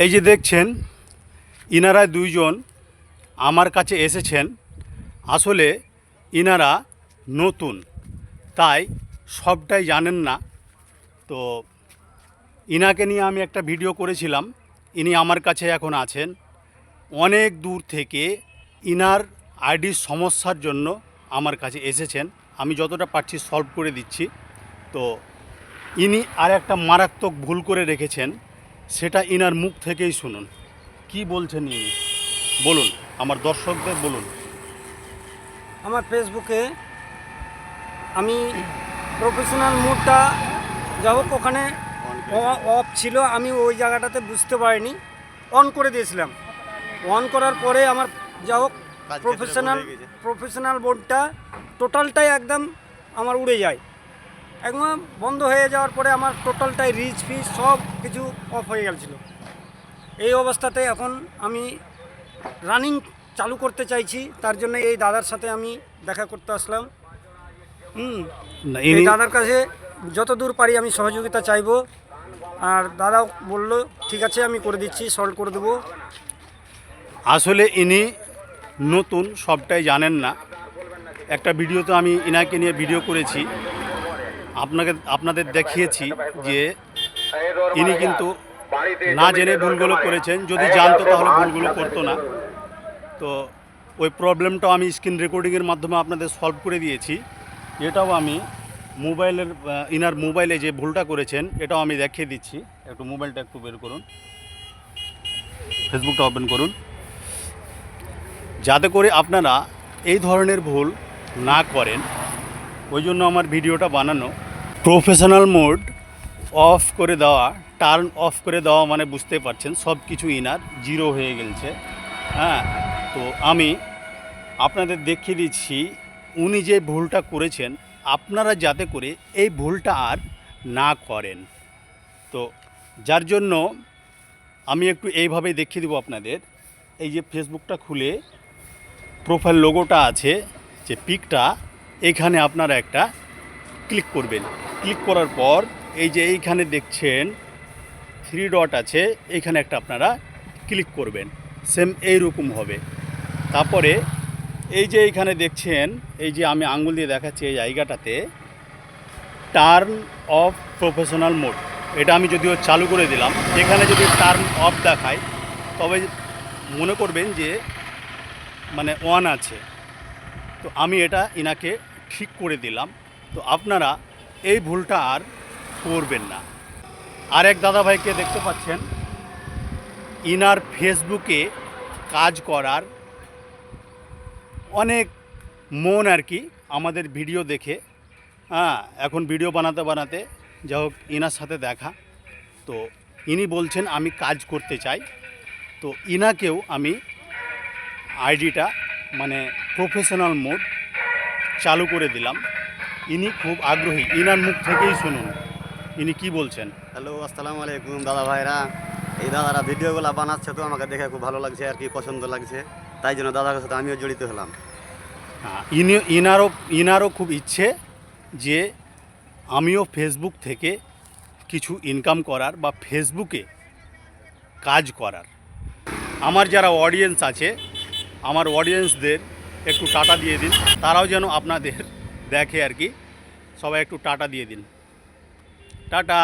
এই যে দেখছেন ইনারা দুইজন আমার কাছে এসেছেন। আসলে ইনারা নতুন, তাই সবটাই জানেন না। তো ইনাকে নিয়ে আমি একটা ভিডিও করেছিলাম। ইনি আমার কাছে এখন আছেন। অনেক দূর থেকে ইনার আইডির সমস্যার জন্য আমার কাছে এসেছেন। আমি যতটা পারছি সলভ করে দিচ্ছি। তো ইনি আর একটা মারাত্মক ভুল করে রেখেছেন, সেটা ইনার মুখ থেকেই শুনুন। কি বলছেন ইনি, বলুন, আমার দর্শকদের বলুন। আমার ফেসবুকে আমি প্রফেশনাল মোডটা যা হোক ওখানে অফ ছিল, আমি ওই জায়গাটাতে বুঝতে পারিনি, অন করে দিয়েছিলাম। অন করার পরে আমার যা হোক প্রফেশনাল মোডটা টোটালটাই একদম আমার উড়ে যায়। একদম বন্ধ হয়ে যাওয়ার পরে আমার টোটালটাই রিচ ফিচ সব কিছু অফ হয়ে গেছিলো। এই অবস্থাতে এখন আমি রানিং চালু করতে চাইছি, তার জন্য এই দাদার সাথে আমি দেখা করতে আসলাম। এই দাদার কাছে যত দূর পারি আমি সহযোগিতা চাইবো। আর দাদাও বললো ঠিক আছে আমি করে দিচ্ছি, সলভ করে দেবো। আসলে ইনি নতুন, সবটাই জানেন না। একটা ভিডিওতে আমি ইনাকে নিয়ে ভিডিও করেছি, আপনাদের দেখিয়েছি যে ইনি কিন্তু না জেনে ভুলগুলো করেছেন। যদি জানতো তাহলে ভুলগুলো করতো না। তো ওই প্রবলেমটাও আমি স্ক্রিন রেকর্ডিংয়ের মাধ্যমে আপনাদের সলভ করে দিয়েছি। এটাও আমি ইনার মোবাইলে যে ভুলটা করেছেন এটাও আমি দেখিয়ে দিচ্ছি। একটু মোবাইলটা একটু বের করুন, ফেসবুকটা ওপেন করুন, যাতে করে আপনারা এই ধরনের ভুল না করেন। ওই জন্য আমার ভিডিওটা বানানো। প্রফেশনাল মোড অফ করে দেওয়া, টার্ন অফ করে দেওয়া মানে বুঝতে পারছেন সব কিছু ইনার জিরো হয়ে গেছে। হ্যাঁ, তো আমি আপনাদের দেখিয়ে দিচ্ছি উনি যে ভুলটা করেছেন, আপনারা যাতে করে এই ভুলটা আর না করেন। তো যার জন্য আমি একটু এইভাবেই দেখিয়ে দেবো আপনাদের। এই যে ফেসবুকটা খুলে প্রোফাইল লোগোটা আছে, যে পিকটা, এখানে আপনারা একটা ক্লিক করবেন। ক্লিক করার পর এই যে এইখানে দেখছেন 3 ডট আছে, এইখানে একটা আপনারা ক্লিক করবেন। সেম এইরকম হবে। তারপরে এই যে এইখানে দেখছেন, এই যে আমি আঙ্গুল দিয়ে দেখাচ্ছি এই জায়গাটাতে টার্ন অফ প্রফেশনাল মোড, এটা আমি যদিও চালু করে দিলাম। এখানে যদি টার্ন অফ দেখায় তবে মনে করবেন যে মানে অন আছে। তো আমি এটা ইনাকে ঠিক করে দিলাম। তো আপনারা এই ভুলটা আর করবেন না। আর এক দাদাভাইকে দেখতে পাচ্ছেন, ইনার ফেসবুকে কাজ করার অনেক মন আর কি, আমাদের ভিডিও দেখে। এখন ভিডিও বানাতে বানাতে যা হোক ইনার সাথে দেখা। তো ইনি বলছেন আমি কাজ করতে চাই। তো ইনাকেও আমি আইডিটা মানে প্রফেশনাল মোড চালু করে দিলাম। ইনি খুব আগ্রহী, ইনার মুখ থেকেই শুনুন ইনি কি বলছেন। হ্যালো, আসসালামু আলাইকুম দাদা ভাইরা। এই দাদারা ভিডিওগুলো বানাচ্ছে, তো আমাকে দেখে খুব ভালো লাগছে আর কি, পছন্দ লাগছে, তাই জন্য দাদার সাথে আমিও জড়িত হলাম। ইনারও খুব ইচ্ছে যে আমিও ফেসবুক থেকে কিছু ইনকাম করার বা ফেসবুকে কাজ করার। আমার যারা অডিয়েন্স আছে, আমার অডিয়েন্সদের একটু টাটা দিয়ে দিন, তারাও যেন আপনাদের দেখে আর কি। সবাই একটু টাটা দিয়ে দিন। টাটা।